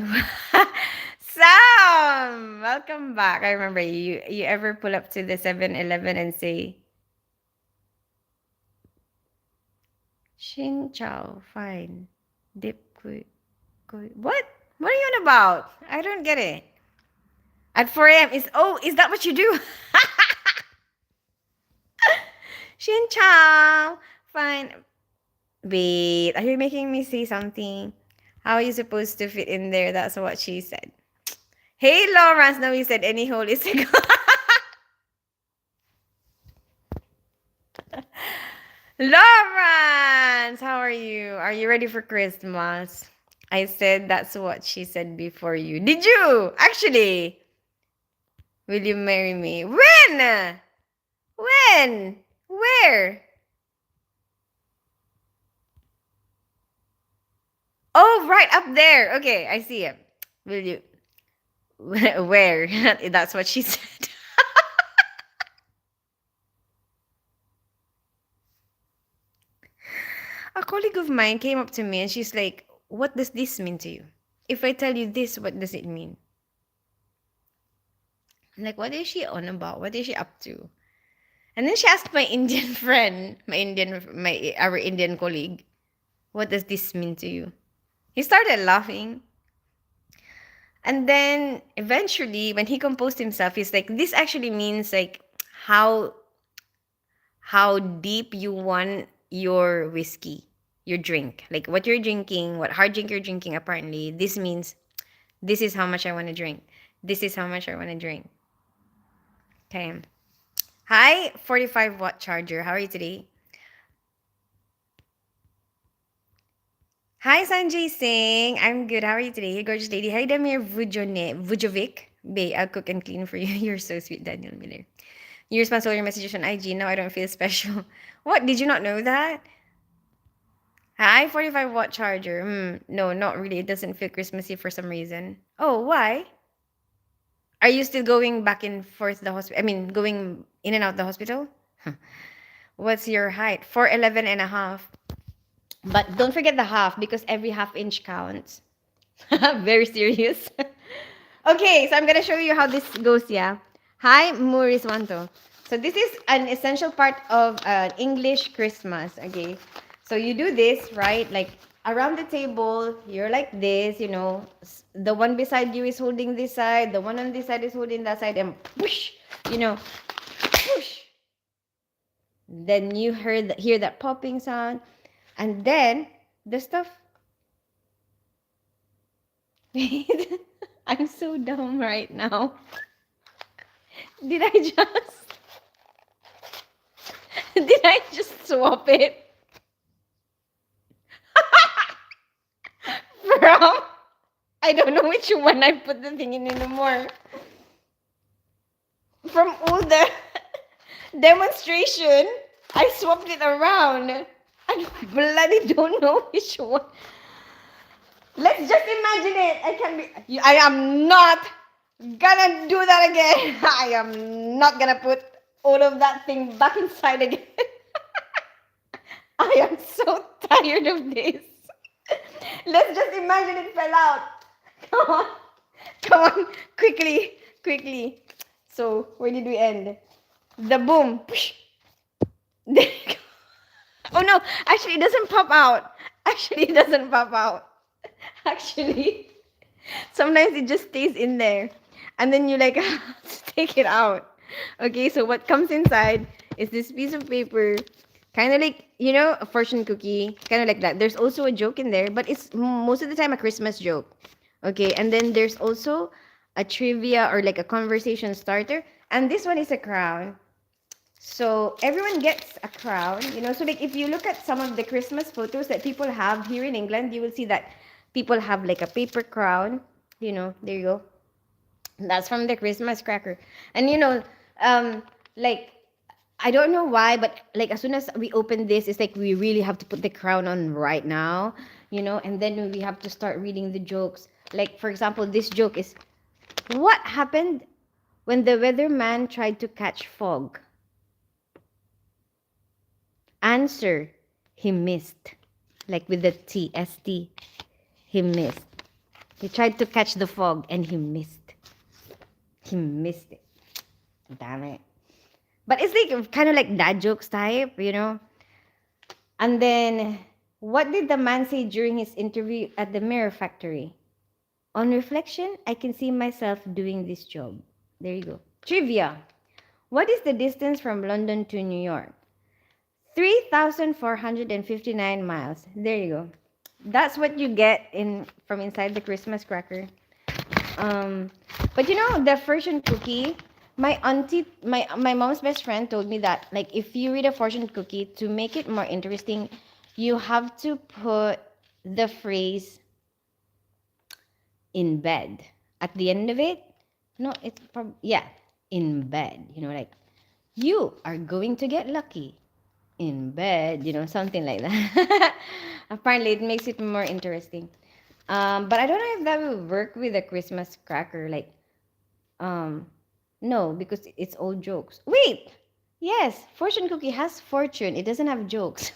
Sam, welcome back. I remember you. You ever pull up to the 7-Eleven and say, "Xin Chao, fine, dip What? What are you on about? I don't get it. At 4 a.m. Is that what you do? Xin Chao, fine. Wait, are you making me say something? How are you supposed to fit in there? That's what she said. Hey, Lawrence. No, he said any hole is a go. Lawrence, how are you? Are you ready for Christmas? I said that's what she said before you. Did you? Actually, will you marry me? When? When? Where? Oh, right up there. Okay, I see it. Will you? Where? That's what she said. A colleague of mine came up to me and she's like, "What does this mean to you? If I tell you this, what does it mean?" I'm like, what is she on about? What is she up to? And then she asked my Indian friend, our Indian colleague, "What does this mean to you?" He started laughing. And then eventually, when he composed himself, he's like, "This actually means like how how deep you want your whiskey, your drink. Like what you're drinking, what hard drink you're drinking, apparently. This means this is how much I want to drink. This is how much I want to drink." Okay. Hi, 45-watt charger. How are you today? Hi, Sanjay Singh. I'm good. How are you today? Hey, gorgeous lady. Hi, Damir Vujovic. Bae, I'll cook and clean for you. You're so sweet, Daniel Miller. You respond to all your messages on IG. Now I don't feel special. What? Did you not know that? Hi, 45-watt charger. No, not really. It doesn't feel Christmassy for some reason. Oh, why? Are you still going back and forth the hospital? I mean, going in and out the hospital? What's your height? 4'11 and a half. But don't forget the half because every half inch counts. Very serious. Okay, so I'm gonna show you how this goes, yeah. Hi, Maurice Wanto. So this is an essential part of English Christmas, okay? So you do this, right? Like around the table, you're like this, you know. The one beside you is holding this side, the one on this side is holding that side, and push, you know, push. Then you hear that popping sound, and then the stuff. I'm so dumb right now. Did I just did I just swap it from I don't know which one I put the thing in anymore. From all the demonstration, I swapped it around. I bloody don't know which one. Let's just imagine it. I am not gonna do that again. I am not gonna put all of that thing back inside again. I am so tired of this. Let's just imagine it fell out. Come on. Come on. Quickly. Quickly. So, where did we end? The boom. Oh no, actually it doesn't pop out. Actually, it doesn't pop out. Actually, sometimes it just stays in there. And then you like have to take it out. Okay, so what comes inside is this piece of paper, kind of like, a fortune cookie, kind of like that. There's also a joke in there, but it's most of the time a Christmas joke. Okay, and then there's also a trivia or like a conversation starter. And this one is a crown. So everyone gets a crown. So like if you look at some of the Christmas photos that people have here in England, you will see that people have like a paper crown. There you go. That's from the Christmas cracker. And um, like I don't know why, but like as soon as we open this, it's like we really have to put the crown on right now, and then we have to start reading the jokes. Like for example, this joke is, what happened when the weatherman tried to catch fog? Answer, he missed. Like with the T, S-T, he missed. He tried to catch the fog and he missed. He missed it. Damn it. But it's like kind of like dad jokes type. And then, what did the man say during his interview at the mirror factory? On reflection, I can see myself doing this job. There you go. Trivia. What is the distance from London to New York? 3,459 miles. There you go. That's what you get in from inside the Christmas cracker. Um, but the fortune cookie, my auntie, my mom's best friend told me that like if you read a fortune cookie, to make it more interesting, you have to put the phrase in bed at the end of it. No, it's yeah, in bed. Like you are going to get lucky in bed. Something like that. Apparently, it makes it more interesting. But I don't know if that will work with a Christmas cracker. Like, um, no, because it's all jokes. Wait, yes, fortune cookie has fortune. It doesn't have jokes.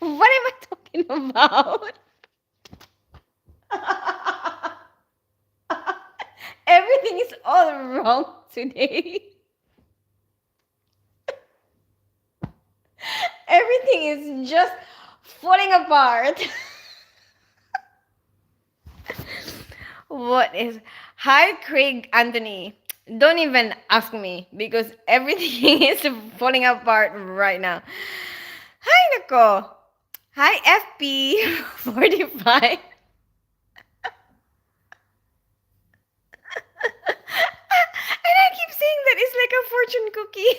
What am I talking about? Everything is all wrong today. Everything is just falling apart. What is. Hi, Craig Anthony. Don't even ask me because everything is falling apart right now. Hi, Nicole. Hi, FP45. And I keep saying that it's like a fortune cookie.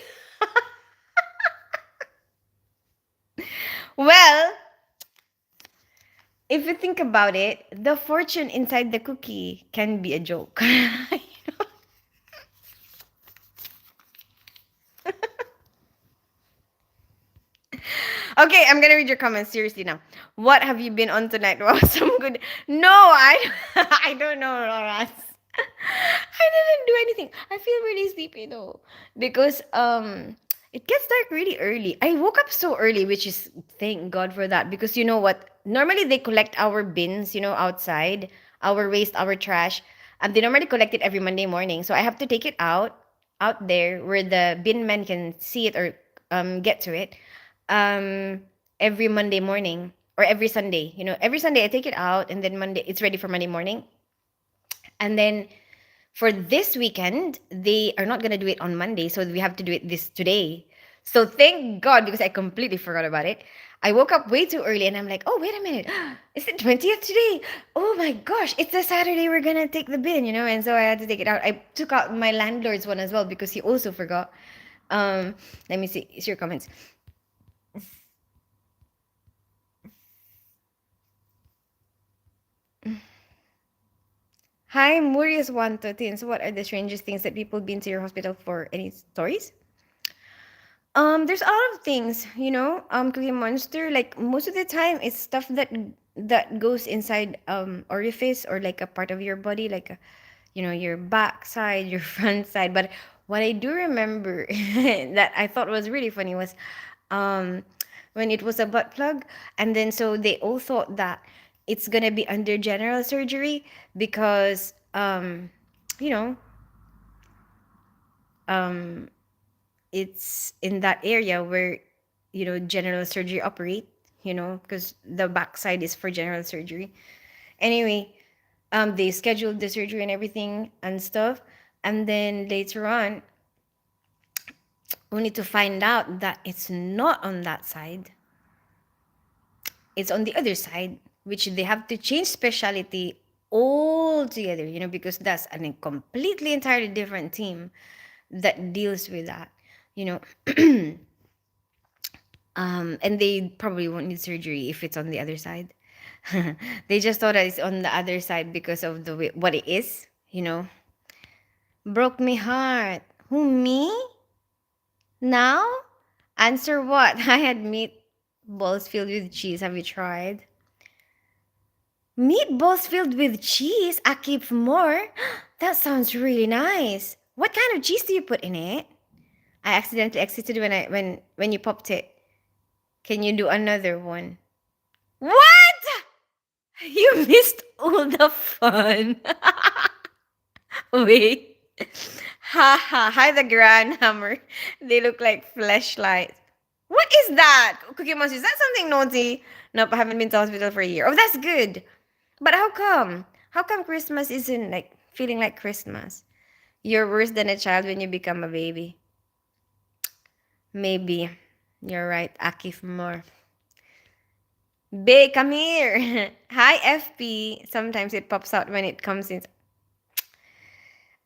Well, if you think about it, the fortune inside the cookie can be a joke. Okay, I'm gonna read your comments seriously now. What have you been on tonight? Wow, some good. No, I don't know, Roras. I didn't do anything. I feel really sleepy though because it gets dark really early. I woke up so early, which is thank God for that because you know what? Normally they collect our bins, outside, our waste, our trash, and they normally collect it every Monday morning. So I have to take it out there where the bin men can see it or get to it um every Monday morning or every Sunday. Every Sunday I take it out and then Monday it's ready for Monday morning. And then for this weekend, they are not gonna do it on Monday, so we have to do it this today. So thank God because I completely forgot about it. I woke up way too early and I'm like, oh wait a minute, it's the 20th today. Oh my gosh, it's a Saturday. We're gonna take the bin. And so I had to take it out. I took out my landlord's one as well because he also forgot. Let me see. It's your comments. Hi, Murius One So what are the strangest things that people been to your hospital for? Any stories? There's a lot of things. Cookie Monster, like most of the time it's stuff that goes inside orifice or like a part of your body, like your back side, your front side. But what I do remember that I thought was really funny was um when it was a butt plug, and then so they all thought that it's gonna be under general surgery because you know um it's in that area where general surgery operate. because the backside is for general surgery. Anyway, they scheduled the surgery and everything and stuff. And then later on, we need to find out that it's not on that side. It's on the other side, which they have to change specialty altogether, because that's a completely entirely different team that deals with that, you know. And they probably won't need surgery if it's on the other side. They just thought that it's on the other side because of the way, what it is. Broke me heart. Who, me? Now? Answer what? I had meatballs filled with cheese. Have you tried? Meatballs filled with cheese? I keep more. That sounds really nice. What kind of cheese do you put in it? I accidentally exited when you popped it. Can you do another one? What? You missed all the fun. Wait. Ha ha. Hi, the Grand Hammer. They look like fleshlights. What is that? Cookie Monster, is that something naughty? Nope, I haven't been to hospital for a year. Oh, that's good. But how come? How come Christmas isn't like feeling like Christmas? You're worse than a child when you become a baby. Maybe. You're right, Akif more. Bae, come here. Hi, FP. Sometimes it pops out when it comes in.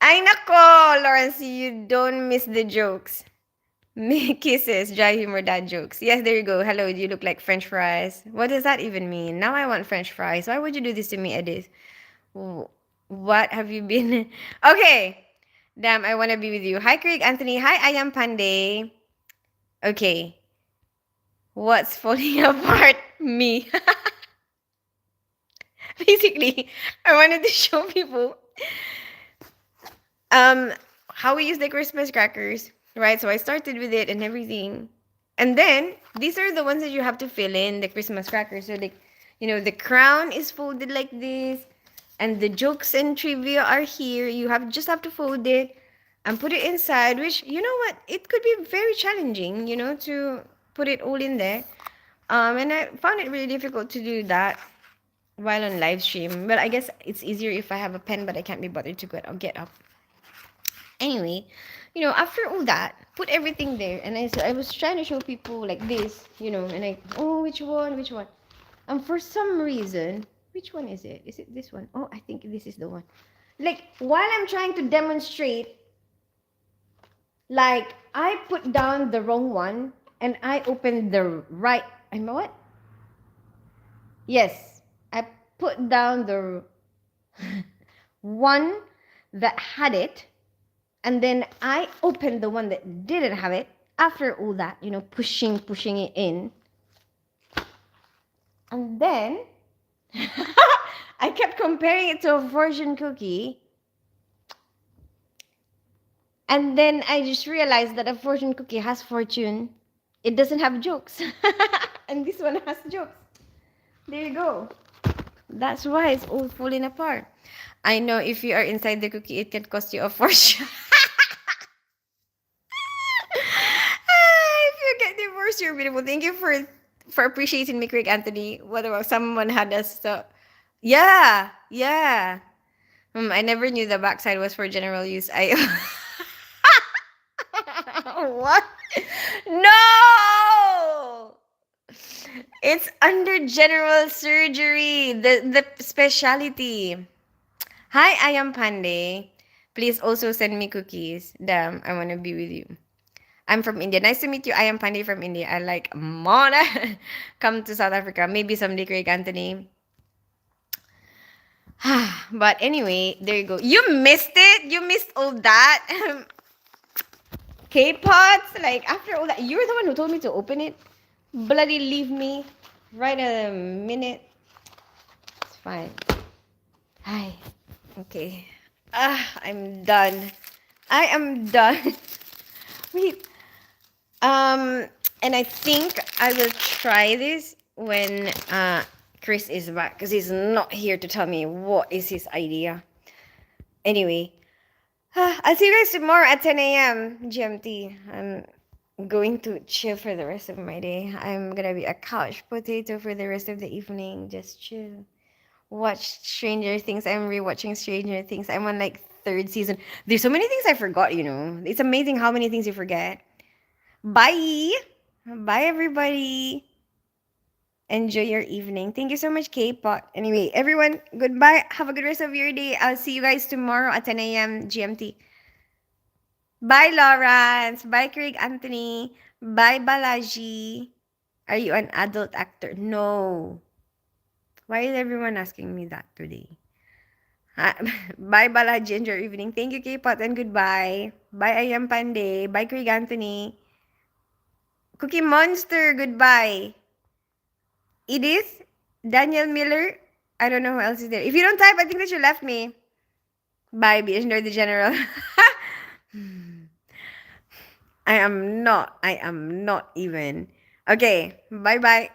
Ay nako, Lawrence, you don't miss the jokes. Me kisses, dry humor, dad jokes. Yes, there you go. Hello, you look like French fries. What does that even mean? Now I want French fries. Why would you do this to me, Edith? What have you been? Okay. Damn, I want to be with you. Hi, Craig Anthony. Hi, I am Panday. Okay. What's falling apart? Me. Basically, I wanted to show people how we use the Christmas crackers, right? So I started with it and everything. And then these are the ones that you have to fill in the Christmas crackers. So like, the crown is folded like this, and the jokes and trivia are here. You just have to fold it and put it inside, which you know what? It could be very challenging, to put it all in there. And I found it really difficult to do that while on live stream. But I guess it's easier if I have a pen, but I can't be bothered to get up. Anyway, after all that, put everything there, and I was trying to show people like this, and which one? And for some reason, which one is it? Is it this one? Oh, I think this is the one. Like, while I'm trying to demonstrate, like, I put down the wrong one, and I opened the right, and what? Yes, I put down the one that had it, and then I opened the one that didn't have it. After all that, pushing it in. And then I kept comparing it to a fortune cookie. And then I just realized that a fortune cookie has fortune. It doesn't have jokes. And this one has jokes. There you go. That's why it's all falling apart. I know if you are inside the cookie, it can cost you a fortune. If you get divorced, you're beautiful. Thank you for appreciating me, Craig Anthony. What about someone had us? Yeah. I never knew the backside was for general use. What? No! It's under general surgery, the specialty. Hi, I am Panday. Please also send me cookies. Damn, I want to be with you. I'm from India. Nice to meet you. I am Panday from India. I like Mona. Come to South Africa. Maybe someday, Craig Anthony. But anyway, there you go. You missed it. You missed all that. K-pots. Like, after all that, you're the one who told me to open it. Bloody leave me. Right a minute. It's fine. Hi. Okay. I'm done. I am done. Wait. And I think I will try this when Chris is back, because he's not here to tell me what is his idea. Anyway, I'll see you guys tomorrow at 10 a.m. GMT. going to chill for the rest of my day. I'm gonna be a couch potato for the rest of the evening. Just chill. Watch Stranger Things. I'm rewatching Stranger Things. I'm on like third season. There's so many things I forgot, you know. It's amazing how many things you forget. Bye. Bye everybody. Enjoy your evening. Thank you so much, K-pop. Anyway, everyone, goodbye. Have a good rest of your day. I'll see you guys tomorrow at 10 a.m. GMT. Bye, Lawrence. Bye, Craig Anthony. Bye, Balaji. Are you an adult actor? No. Why is everyone asking me that today? Ah, bye, Balaji. Enjoy your evening. Thank you, K-pop, and goodbye. Bye, Ayam Pande. Bye, Craig Anthony. Cookie Monster, goodbye. Edith, Daniel Miller. I don't know who else is there. If you don't type, I think that you left me. Bye, be enjoy the general. I am not. I am not even. Okay. Bye bye.